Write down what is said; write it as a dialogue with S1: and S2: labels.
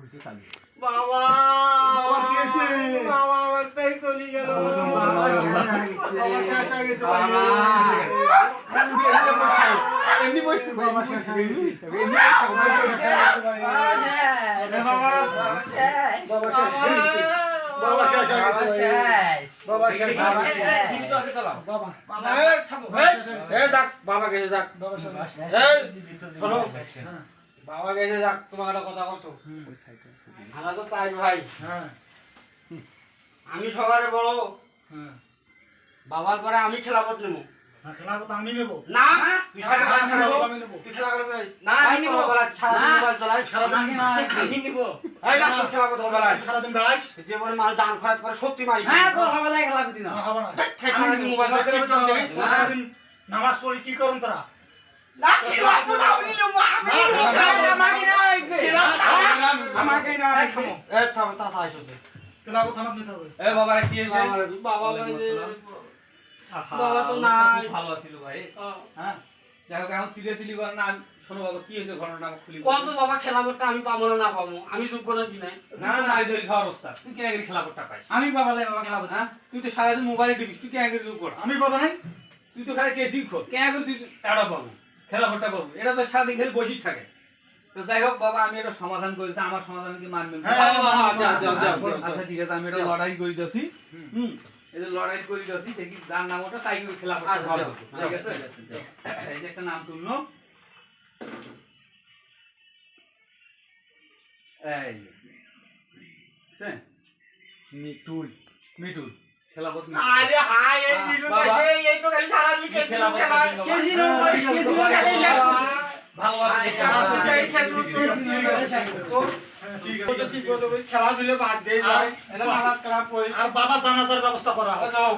S1: ঘুরছে চালু
S2: বাবা
S3: বাবা কি হয়েছে?
S2: বাবা আমার তাই চলে গেল
S1: এমনি বসে
S3: বাবা শেষ হয়ে গেছে।
S1: এমনি
S3: বাবা শেষ হয়ে গেছে। বাবা শেষ হয়ে গেছে।
S1: তুমি তো আছে চালাও
S3: বাবা
S2: বাবা এই থামো এই যাক বাবা গেছে যাক
S3: বাবা শেষ হয়ে গেছে।
S2: এই শোনো
S3: হ্যাঁ
S2: বাবা গেছে যাক তোমাকে একটা কথা বলছো আমরা তো চাই ভাই
S3: হ্যাঁ
S2: আমি সবার বড়
S3: হ্যাঁ
S2: বাবার পরে আমি খেলাপথ নেব
S3: হ্যাঁ, খেলাবো তো আমি নেবো।
S2: না তুই খেলা কর,
S3: আমি নেবো, আমি নেবো।
S2: তুই খেলা করে না আমি নিব সারাদিন মোবাইল চালাই
S3: সারাদিন
S2: আমি নিব এই না তুই খেলা করতে হবে না
S3: সারাদিন বেড়াইস?
S2: যে বলে মানুষ দান খরচ করে সত্যি মারি
S3: না, হবে না।
S2: সারাদিন মোবাইল
S3: তোরা
S2: টিকটক দেখি
S3: সারাদিন নামাজ পড়ি কি করুন তোরা?
S2: না খেলাপথ আমি নিব আমি এই থাম চাচা আইসছে
S3: খেলাবো থানাত নিতে হবে।
S1: এ বাবা কি হয়েছে
S2: বাবা ভাই যে
S1: আহা,
S2: বাবা তো
S1: ও
S2: নাই।
S1: খুব ভালো ছিল ভাই হ্যাঁ যাই হোক এখন সিরিয়াসলি করে না শোনো বাবা কি হয়েছে ঘটনাটা আমাকে খুলি
S2: কত বাবা খেলাপথটা আমি পাবো না পাবো আমি যোগ্য না কি নাই
S1: না মারি ধরে খাওয়ার অবস্থা তুই কেন খেলা করতে পাইস আমি বাবা খেলা হ্যাঁ তুই তো সারাদিন মোবাইলে টিপিস তুই কেন যোগ কর
S3: আমি বাবা নাই?
S1: তুই তো খালি কেসি খোর কেন করে তুই টাড়া পাবো খেলা করতে পাবো এটা তো সারাদিন খালি বসেই থাকে তো যাই হোক বাবা আমি এটা সমাধান করেছি আমার সমাধান কি মানবেন
S3: হ্যাঁ,
S1: আচ্ছা ঠিক আছে আমি এটা লড়াই করে দিয়েছি এই যে লড়াই করে দিয়েছি দেখি যার নাম ওটা তাই কিন্তু খেলা করতে ভালো হবে ঠিক আছে এই যে একটা নাম তুললো এই বুঝছেন মিটুল মিটুল খেলাপথ
S2: আরে হাই এই ভিডিও
S1: বাবা।
S2: দেখে এই তো খালি সারা দিন কেসি খেলা
S1: ভালোভাবে দেখে
S2: আছে
S1: আসো।
S2: যাই খেলু তো
S3: হ্যাঁ, ঠিক
S2: তো
S3: আছে।
S2: ঠিক বলতে খেলা দিলে বাদ দেই ভাই এটা নামাজ কালাম পড়ি
S3: আর বাবা জানাজার ব্যবস্থা করা হবে।
S2: যাও